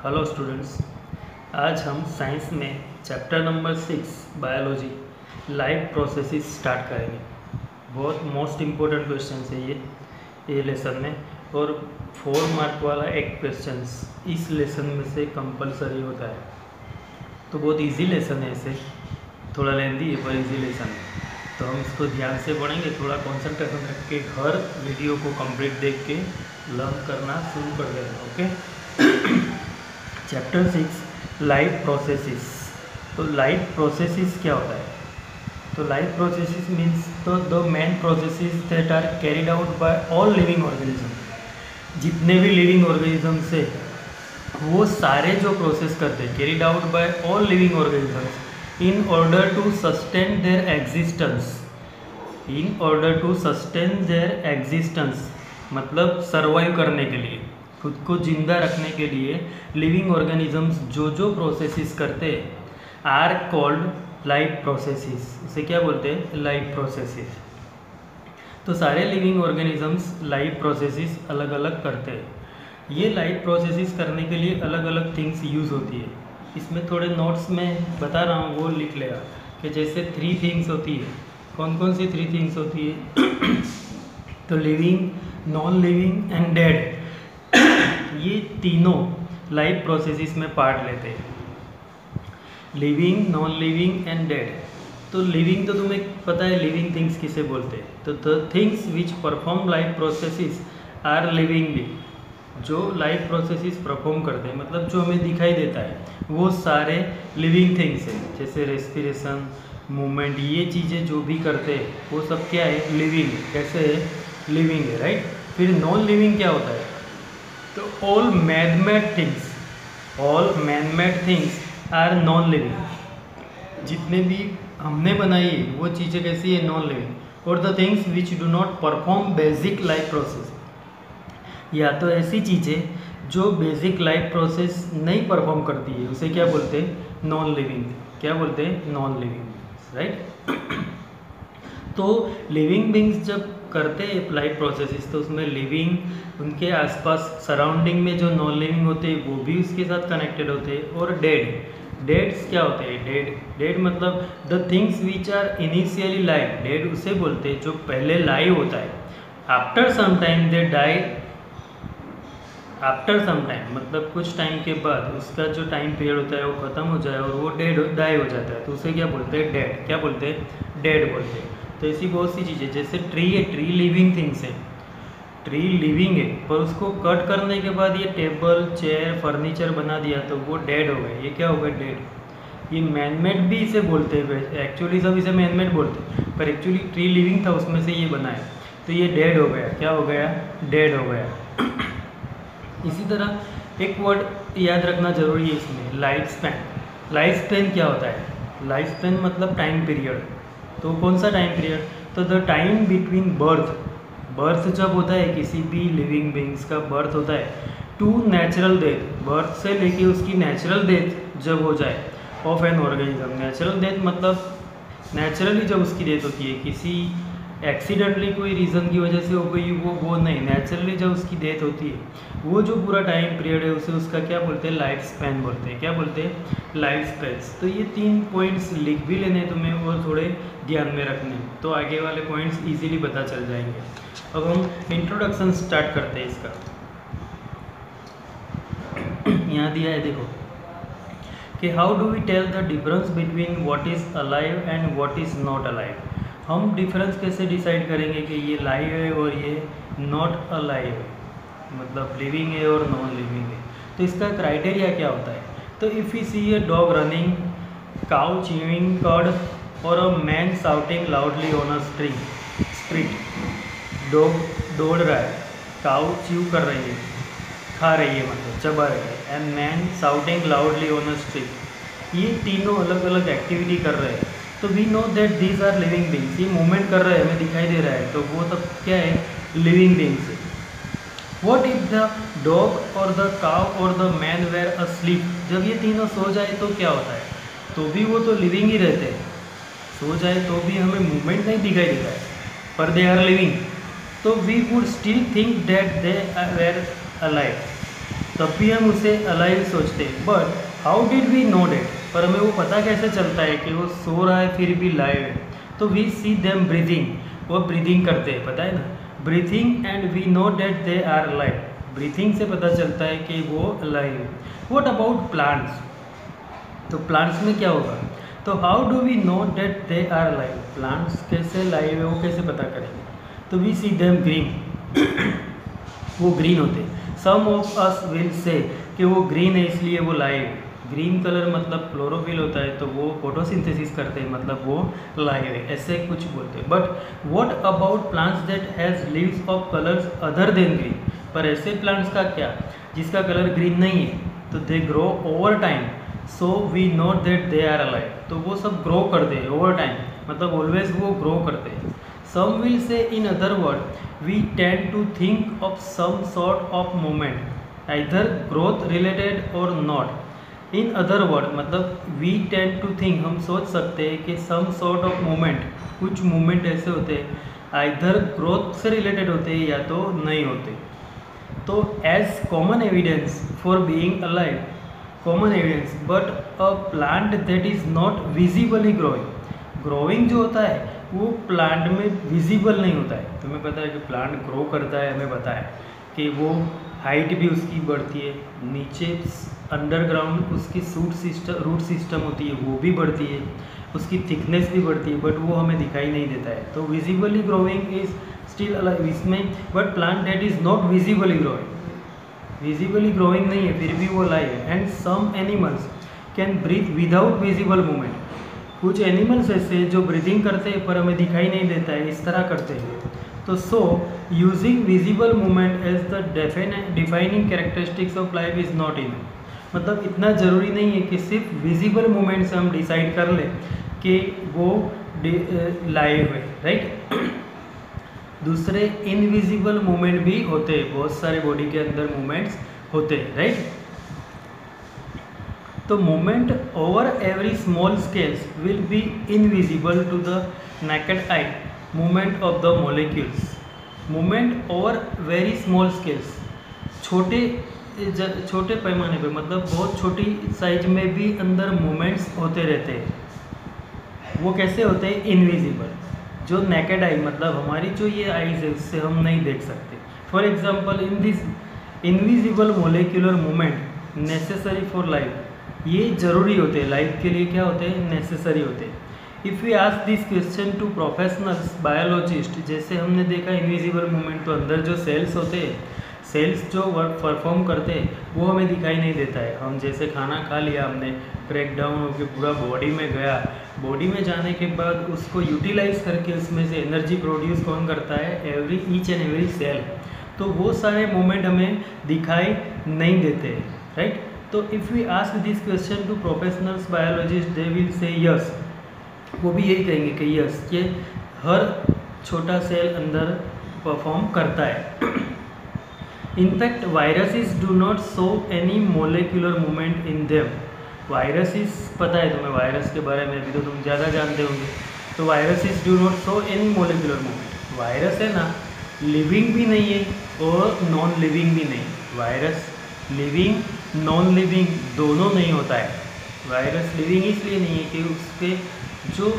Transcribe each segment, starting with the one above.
Hello students, आज हम science में chapter number 6 biology life processes start करेंगे। बहुत मोस्ट इम्पोर्टेंट क्वेश्चन है ये लेसन में, और 4 मार्क वाला एक क्वेश्चन इस लेसन में से कंपलसरी होता है। तो बहुत इजी लेसन है, इसे थोड़ा लेंदी है पर इजी लेसन है, तो हम इसको ध्यान से पढ़ेंगे। थोड़ा कंसंट्रेशन रख के हर वीडियो को कंप्लीट देख के लर्न करना शुरू कर देना। ओके। Chapter 6 life processes. तो लाइफ प्रोसेसेस क्या होता है? तो life processes means the main processes that are carried out by all living organism. जितने भी लिविंग ऑर्गेनिज्म से वो सारे जो प्रोसेस करते हैं, carried out by all living organisms in order to sustain their existence. In order to sustain their existence मतलब survive करने के लिए, खुद को जिंदा रखने के लिए लिविंग ऑर्गेनिजम्स जो प्रोसेसेस करते हैं आर कॉल्ड लाइफ प्रोसेसेस। इसे क्या बोलते हैं? Life processes. तो सारे लिविंग ऑर्गेनिजम्स लाइफ प्रोसेसेस अलग अलग करते हैं। ये लाइफ प्रोसेसेस करने के लिए अलग अलग थिंग्स यूज़ होती है। इसमें थोड़े नोट्स में बता रहा हूँ, वो लिख लेगा कि जैसे 3 थिंग्स होती है। कौन कौन सी 3 थिंग्स होती है? तो living, non living and dead, ये तीनों लाइफ प्रोसेसेस में पार्ट लेते हैं। Living, non living and dead. तो लिविंग तो तुम्हें पता है, लिविंग थिंग्स किसे बोलते हैं? So the things which perform life processes are living being. जो लाइफ प्रोसेसेस परफॉर्म करते हैं मतलब जो हमें दिखाई देता है, वो सारे लिविंग थिंग्स हैं। जैसे रेस्पिरेशन, मूवमेंट, ये चीज़ें जो भी करते हैं वो सब क्या है? लिविंग। कैसे है? लिविंग है, राइट। फिर नॉन लिविंग क्या होता है? तो all man made things are non living. जितने भी हमने बनाई है वो चीज़ें कैसी है? Non living. और the things which do not perform basic life process, या तो ऐसी चीज़ें जो बेसिक लाइफ प्रोसेस नहीं परफॉर्म करती है, उसे क्या बोलते हैं? Non living. क्या बोलते हैं? Non living, right. तो लिविंग बींग्स जब करते हैं लाइफ प्रोसेसेस, तो उसमें लिविंग, उनके आसपास सराउंडिंग में जो नॉन लिविंग होते हैं वो भी उसके साथ कनेक्टेड होते हैं। और डेड्स क्या होते हैं? डेड मतलब the things which are initially live. Dead उसे बोलते हैं जो पहले लाइव होता है। After some time they die. After some time मतलब कुछ टाइम के बाद उसका जो टाइम पीरियड होता है वो ख़त्म हो जाए और वो डाई हो जाता है, तो उसे क्या बोलते हैं? डेड। क्या बोलते हैं? डेड बोलते हैं। तो ऐसी बहुत सी चीज़ें, जैसे ट्री है, ट्री लिविंग थिंग्स है, ट्री लिविंग है, पर उसको कट करने के बाद ये टेबल, चेयर, फर्नीचर बना दिया तो वो डेड हो गए। ये क्या हो गए? डेड। ये मैनमेड भी इसे बोलते हैं, एक्चुअली सब इसे मैनमेड बोलते हैं, पर एक्चुअली ट्री लिविंग था, उसमें से ये बना है, तो ये डेड हो गया। क्या हो गया? डेड हो गया। इसी तरह एक वर्ड याद रखना जरूरी है इसमें, लाइफ स्पैन। लाइफ स्पैन क्या होता है? लाइफ स्पैन मतलब टाइम पीरियड। तो कौन सा टाइम पीरियड? तो द टाइम बिटवीन बर्थ जब होता है किसी भी लिविंग बींग्स का बर्थ होता है, टू नेचुरल डेथ, बर्थ से लेके उसकी नेचुरल डेथ जब हो जाए of an organism. Natural death मतलब नेचुरली जब उसकी डेथ होती है, किसी एक्सीडेंटली कोई रीज़न की वजह से हो गई वो नहीं, नेचुरली जब उसकी डेथ होती है, वो जो पूरा टाइम पीरियड है उसे उसका क्या बोलते हैं? लाइफ स्पैन बोलते हैं। क्या बोलते हैं? Life spans. तो ये 3 पॉइंट्स लिख भी लेने तुम्हें और थोड़े ध्यान में रखने, तो आगे वाले पॉइंट्स इजीली पता चल जाएंगे। अब हम इंट्रोडक्शन स्टार्ट करते हैं इसका। यहाँ दिया है, देखो कि how do we tell the difference between what is alive and what is not alive. हम डिफरेंस कैसे डिसाइड करेंगे कि ये लाइव है और ये नॉट अलाइव है, मतलब लिविंग है और नॉन लिविंग है। तो इसका क्राइटेरिया क्या होता है? तो if you see a dog running, cow chewing cord और a man shouting loudly on a street. Dog दौड़ रहा है, काउ च्यू कर रही है, खा रही है, मतलब चबा रही है, and man shouting loudly on a street. ये तीनों अलग अलग एक्टिविटी कर रहे हैं, तो we know that these are living beings. ये मूवमेंट कर रहे हैं, हमें दिखाई दे रहा है, तो वो सब क्या है? लिविंग बींग्स है। वॉट इफ द डॉग और द काउ और द मैन वेर अस्लीप। जब ये तीनों सो जाए तो क्या होता है? तो भी वो तो लिविंग ही रहते हैं, सो जाए तो भी हमें मूवमेंट नहीं दिखाई देता है, पर दे आर लिविंग। तो we would still think that they were alive. तब भी हम उसे अलाइव सोचते हैं। But how did we know that, पर हमें वो पता कैसे चलता है कि वो सो रहा है फिर भी लाइव है? तो वी सी देम ब्रीथिंग, वो ब्रीथिंग करते हैं, पता है ना, breathing, and we know that they are alive. Breathing से पता चलता है कि वो अलाइव है। व्हाट अबाउट प्लांट्स, तो प्लांट्स में क्या होगा? तो how do we know that they are alive, plants कैसे लाइव है वो कैसे पता करेंगे? तो वी सी देम ग्रीन, वो ग्रीन होते हैं। सम ऑफ अस विल से कि वो ग्रीन है इसलिए वो लाइव है। ग्रीन कलर मतलब क्लोरोफिल होता है, तो वो फोटोसिंथेसिस करते हैं, मतलब वो लाइव है, ऐसे कुछ बोलते हैं। But what about plants that has leaves of colours other than green, पर ऐसे प्लांट्स का क्या जिसका कलर ग्रीन नहीं है? तो they grow over time, so we know that they are alive, तो वो सब ग्रो करते हैं ओवर टाइम, मतलब ऑलवेज वो ग्रो करते हैं। Some will say in other word we tend to think of some sort of moment, either growth related और नॉट। इन अदर वर्ड मतलब वी टेंड टू थिंक, हम सोच सकते हैं कि सम सॉर्ट ऑफ मोमेंट, कुछ मोमेंट ऐसे होते हैं आइदर ग्रोथ से रिलेटेड होते हैं या तो नहीं होते। तो as common evidence for being alive, common evidence, but a plant that is not visibly growing, growing जो होता है वो प्लांट में विजिबल नहीं होता है। तुम्हें पता है कि प्लांट ग्रो करता है, हमें पता है कि वो हाइट भी उसकी बढ़ती है, नीचे अंडरग्राउंड उसकी रूट सिस्टम होती है वो भी बढ़ती है, उसकी थिकनेस भी बढ़ती है, बट वो हमें दिखाई नहीं देता है। तो visibly growing is still alive इसमें, but plant that is not visibly growing, visibly growing नहीं है फिर भी वो लाइव है। And some animals can breathe without visible movement, कुछ एनिमल्स ऐसे जो ब्रीथिंग करते हैं पर हमें दिखाई नहीं देता है, इस तरह करते हैं। तो so using visible movement as the defining characteristics of life is not in, मतलब इतना ज़रूरी नहीं है कि सिर्फ विजिबल मूवमेंट से हम डिसाइड कर लें कि वो लाइव है, राइट। दूसरे इनविजिबल मूवमेंट भी होते हैं, बहुत सारे बॉडी के अंदर मूवमेंट्स होते हैं, राइट। तो movement over every small scales will be invisible to the naked eye, movement of the molecules, movement over very small scales, छोटे पैमाने पे मतलब बहुत छोटी साइज में भी अंदर मूवमेंट्स होते रहते हैं। वो कैसे होते हैं? इनविजिबल, जो नेकेड आई मतलब हमारी जो ये आईज है उससे हम नहीं देख सकते। For example in this invisible molecular movement necessary for life, ये जरूरी होते हैं लाइफ के लिए, क्या होते हैं? नेसेसरी होते हैं। If we ask this question to professionals biologist, जैसे हमने देखा इनविजिबल मूवमेंट, तो अंदर जो सेल्स होते हैं, सेल्स जो वर्क परफॉर्म करते हैं वो हमें दिखाई नहीं देता है। हम जैसे खाना खा लिया हमने, ब्रेक डाउन होकर पूरा बॉडी में गया, बॉडी में जाने के बाद उसको यूटिलाइज करके उसमें से एनर्जी प्रोड्यूस कौन करता है? Each and every cell. तो वो सारे मोमेंट हमें दिखाई नहीं देते, राइट। तो if we ask this question to professionals biologist they will say yes, वो भी यही कहेंगे कि यस, ये हर छोटा सेल अंदर परफॉर्म करता है। In fact viruses do not show any molecular movement in them, viruses पता है तुम्हें वायरस के बारे में, अभी तो तुम ज़्यादा जानते होंगे। तो viruses do not show any molecular movement, virus है ना लिविंग भी नहीं है और नॉन लिविंग भी नहीं, वायरस लिविंग नॉन लिविंग दोनों नहीं होता है। वायरस लिविंग इसलिए नहीं है कि उसके जो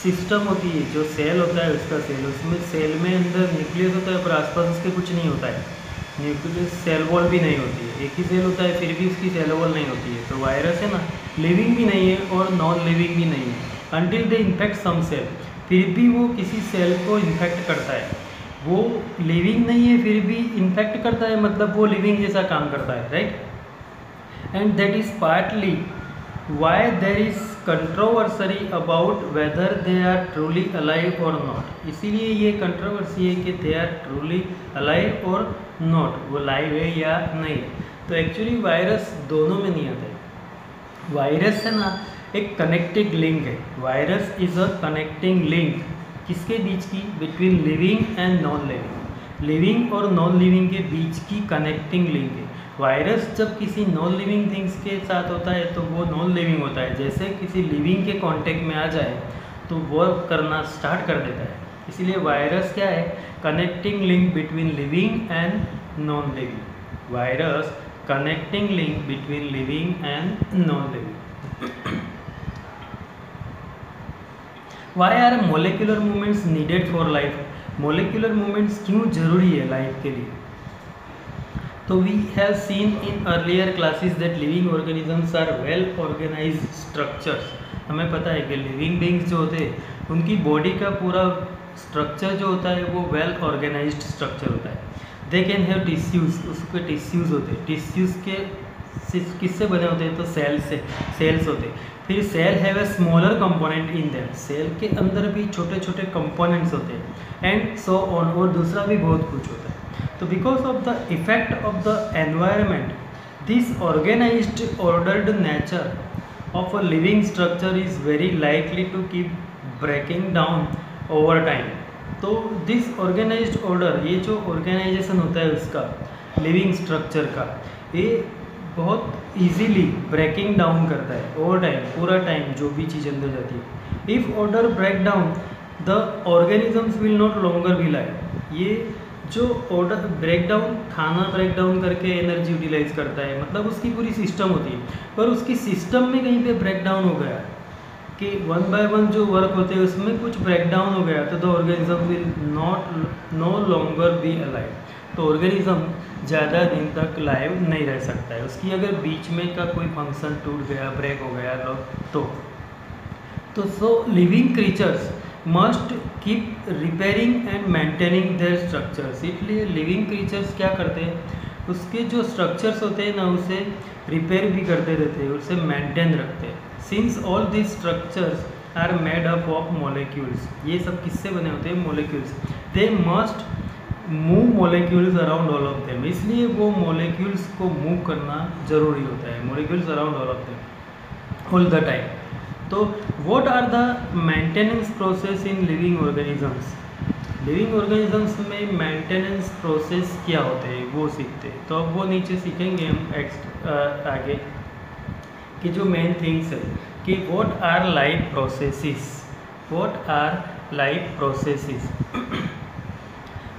सिस्टम होती है, जो सेल होता है उसका सेल, उसमें सेल में अंदर न्यूक्लियस होता है पर आसपास उसके कुछ नहीं होता है, न्यूक्लियस सेल वॉल भी नहीं होती है, एक ही सेल होता है फिर भी उसकी सेल वॉल नहीं होती है। तो वायरस है ना लिविंग भी नहीं है और नॉन लिविंग भी नहीं है, until they infect some cell, फिर भी वो किसी सेल को इन्फेक्ट करता है। वो लिविंग नहीं है फिर भी इन्फेक्ट करता है, मतलब वो लिविंग जैसा काम करता है, right. And that is partly why there is controversy about whether they are truly alive और नॉट, इसीलिए ये कंट्रोवर्सी है कि दे आर ट्रूली अलाइव और नॉट, वो लाइव है या नहीं। तो एक्चुअली वायरस दोनों में नहीं आता है। वायरस है ना एक कनेक्टिंग लिंक है, virus is a connecting link, किसके बीच की? Between living and non living, living और नॉन लिविंग के बीच की कनेक्टिंग लिंक है। वायरस जब किसी नॉन लिविंग थिंग्स के साथ होता है तो वो नॉन लिविंग होता है, जैसे किसी लिविंग के कांटेक्ट में आ जाए तो वर्क करना स्टार्ट कर देता है। इसीलिए वायरस क्या है? Connecting link between living and non living. Virus connecting link between living and non living. Why are molecular movements needed for life? Molecular movements क्यों जरूरी है लाइफ के लिए? तो we have seen in earlier classes that living organisms are well organised structures. हमें पता है कि लिविंग बींग्स जो होते हैं उनकी बॉडी का पूरा स्ट्रक्चर जो होता है वो वेल ऑर्गेनाइज्ड स्ट्रक्चर होता है। दे कैन हैव टिश्यूज़, उसके टिश्यूज़ होते हैं। टिश्यूज़ के किससे बने होते हैं? तो सेल्स होते हैं। फिर cell have a smaller component in them, cell के अंदर भी छोटे छोटे कंपोनेंट्स होते हैं एंड सो ऑन, और दूसरा भी बहुत कुछ होता है। तो because of the effect of the environment this organised ordered nature of a living structure is very likely to keep breaking down over time। तो दिस ऑर्गेनाइज्ड ऑर्डर, ये जो ऑर्गेनाइजेशन होता है उसका लिविंग स्ट्रक्चर का, ये बहुत इजीली ब्रेकिंग डाउन करता है ओवर टाइम, पूरा टाइम जो भी चीज़ अंदर जाती है। If order break down the organisms will not longer be live. ये जो ऑर्डर ब्रेकडाउन, खाना ब्रेकडाउन करके एनर्जी यूटिलाइज करता है, मतलब उसकी पूरी सिस्टम होती है, पर उसकी सिस्टम में कहीं पे ब्रेकडाउन हो गया कि वन बाय वन जो वर्क होते हैं उसमें कुछ ब्रेकडाउन हो गया तो the organism will no longer be alive. तो ऑर्गेनिज्म ज़्यादा दिन तक लाइव नहीं रह सकता है। उसकी अगर बीच में का कोई फंक्शन टूट गया, ब्रेक हो गया तो so living creatures must keep repairing and maintaining their structures. इसलिए लिविंग क्रीचर्स क्या करते हैं, उसके जो स्ट्रक्चर्स होते हैं ना उसे रिपेयर भी करते रहते हैं, उसे मेंटेन रखते हैं। Since all this structures are made up of molecules, ये सब किससे बने होते हैं? Molecules. They must move molecules around all of them, इसलिए वो मोलिक्यूल्स को मूव करना ज़रूरी होता है, molecules around all of them all the time. तो what are the maintenance process in living organisms? Living organisms में मेंटेनेंस प्रोसेस क्या होते हैं वो सीखते हैं। तो अब वो नीचे सीखेंगे हम आगे कि जो मेन थिंग्स है कि what are life processes, what are life processes.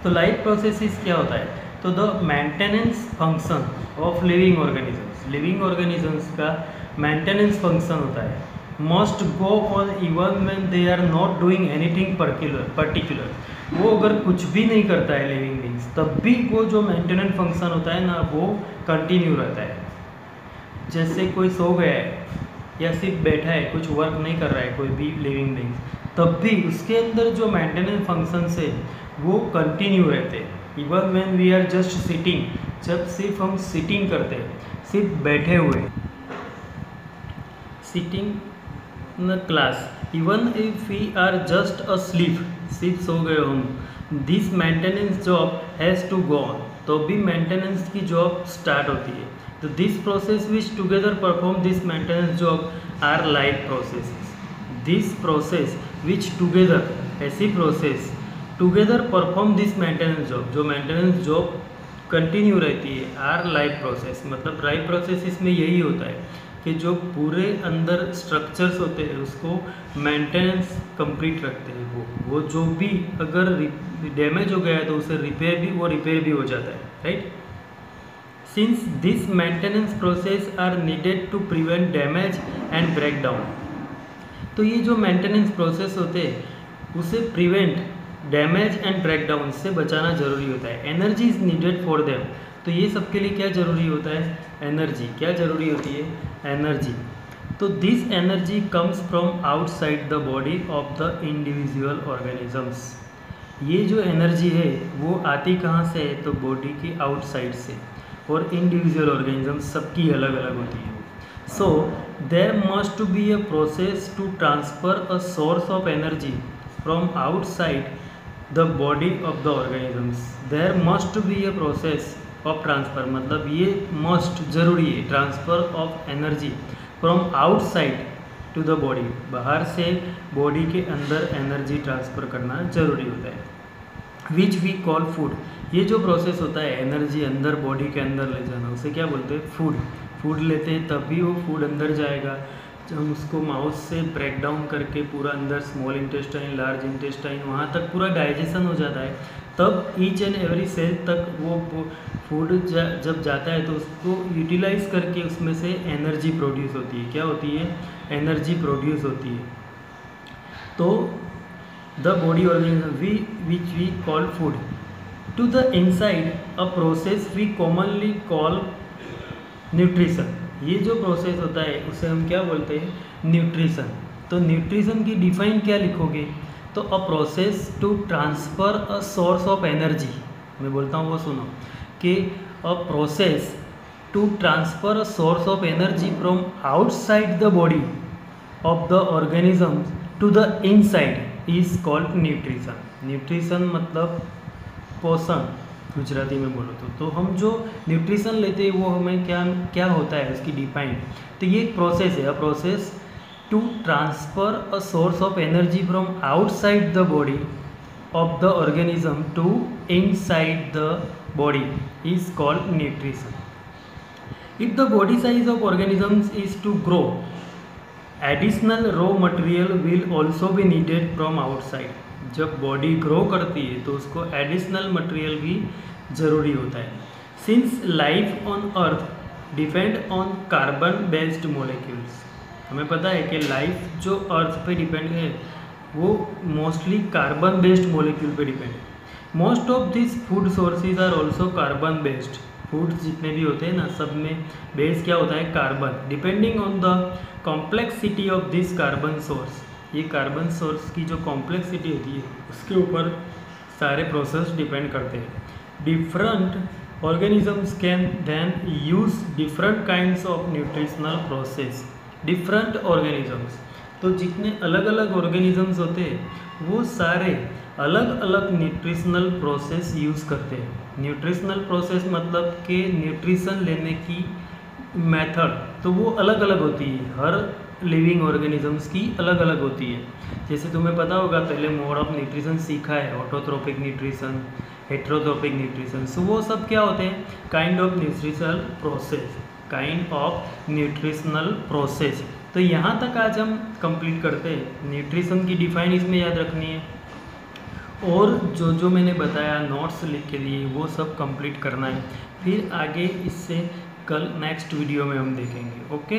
तो लाइफ प्रोसेसेस क्या होता है? तो the maintenance function of living organisms, living organisms का मेंटेनेंस फंक्शन होता है must go on even when they are not doing anything particular. वो अगर कुछ भी नहीं करता है लिविंग बींग्स, तब भी वो जो मेंटेनेंस फंक्शन होता है ना वो कंटिन्यू रहता है। जैसे कोई सो गया है या सिर्फ बैठा है, कुछ वर्क नहीं कर रहा है कोई भी लिविंग बींग्स, तब भी उसके अंदर जो मेंटेनेंस फंक्शंस है वो कंटिन्यू रहते हैं। Even when we are just sitting, जब सिर्फ हम सिटिंग करते हैं, सिर्फ बैठे हुए, sitting in class, even if we are just asleep, सिर्फ सो गए हम, this maintenance job has to go on, तो भी मेंटेनेंस की जॉब स्टार्ट होती है। तो this process which together perform this maintenance job are life processes. This process which together, ऐसी process together perform this maintenance job, जो maintenance job continue रहती है, आर लाइफ प्रोसेस। मतलब लाइफ प्रोसेस इसमें यही होता है कि जो पूरे अंदर स्ट्रक्चर्स होते हैं उसको मेंटेनेंस कंप्लीट रखते हैं। वो जो भी अगर डैमेज हो गया है तो उसे रिपेयर भी हो जाता है, right. Since this maintenance process are needed to prevent damage and break down. तो ये जो मेंटेनेंस प्रोसेस होते हैं उसे prevent damage and break down से बचाना जरूरी होता है। Energy is needed for them, तो ये सबके लिए क्या जरूरी होता है? एनर्जी। क्या जरूरी होती है? एनर्जी। तो this energy comes from outside the body of the individual organisms. ये जो एनर्जी है वो आती कहाँ से है? तो बॉडी के आउटसाइड से, और इंडिविजुअल ऑर्गेनिजम्स सबकी अलग अलग होती है। So there must be a process to transfer a source of energy from outside the body of the organisms. There must be a process of transfer, मतलब ये मस्ट जरूरी है, transfer of energy from outside to the body, बाहर से body के अंदर energy transfer करना जरूरी होता है। Which we call food. ये जो प्रोसेस होता है एनर्जी अंदर बॉडी के अंदर ले जाना, उसे क्या बोलते हैं? फूड। फूड लेते हैं तभी वो फूड अंदर जाएगा, हम उसको माउस से ब्रेक डाउन करके पूरा अंदर स्मॉल इंटेस्टाइन, लार्ज इंटेस्टाइन, वहाँ तक पूरा डाइजेशन हो जाता है, तब ईच एंड एवरी सेल तक वो फूड जब जाता है तो उसको यूटिलाइज करके उसमें से एनर्जी प्रोड्यूस होती है। क्या होती है? एनर्जी प्रोड्यूस होती है। तो the body organism which we call food to the inside a process we commonly call nutrition. ये जो प्रोसेस होता है उसे हम क्या बोलते हैं? न्यूट्रिशन। तो न्यूट्रिशन की डिफाइन क्या लिखोगे? तो a process to transfer a source of energy. मैं बोलता हूँ वो सुनो कि a process to transfer a source of energy from outside the body of the organism to the inside is called nutrition. Nutrition मतलब पोषण गुजराती में बोलो तो हम जो न्यूट्रिशन लेते हैं वो हमें क्या होता है उसकी डिफाइन। तो ये एक प्रोसेस है, a process to transfer a source of energy from outside the body of the organism to inside the body is called nutrition. If the body size of organisms is to grow, additional raw material will also be needed from outside. जब body grow करती है तो उसको additional material भी ज़रूरी होता है। Since life on earth depend on carbon based molecules. हमें पता है कि लाइफ जो अर्थ पे डिपेंड है वो मोस्टली कार्बन बेस्ड मोलिक्यूल पे डिपेंड है। Most of this food sources are also carbon based. Foods जितने भी होते हैं ना, सब में बेस क्या होता है? Carbon. Depending on the complexity of this carbon source, ये कार्बन सोर्स की जो कॉम्प्लेक्सिटी होती है उसके ऊपर सारे प्रोसेस डिपेंड करते हैं। Different organisms can then use different kinds of nutritional process. Different organisms, तो जितने अलग अलग ऑर्गेनिजम्स होते हैं वो सारे अलग अलग न्यूट्रिशनल प्रोसेस यूज़ करते हैं। न्यूट्रिशनल प्रोसेस मतलब कि न्यूट्रिशन लेने की मेथड तो वो अलग अलग होती है, हर लिविंग ऑर्गेनिजम्स की अलग अलग होती है। जैसे तुम्हें पता होगा पहले मोड ऑफ न्यूट्रिशन सीखा है, ऑटोट्रोपिक न्यूट्रिशन, हेट्रोट्रोपिक न्यूट्रिशन। सो वो सब क्या होते हैं? Kind of nutritional process, kind of nutritional process. तो यहाँ तक आज हम कंप्लीट करते हैं। न्यूट्रिशन की डिफाइन इसमें याद रखनी है और जो मैंने बताया नोट्स लिख के दिए वो सब कंप्लीट करना है। फिर आगे इससे कल नेक्स्ट वीडियो में हम देखेंगे। ओके।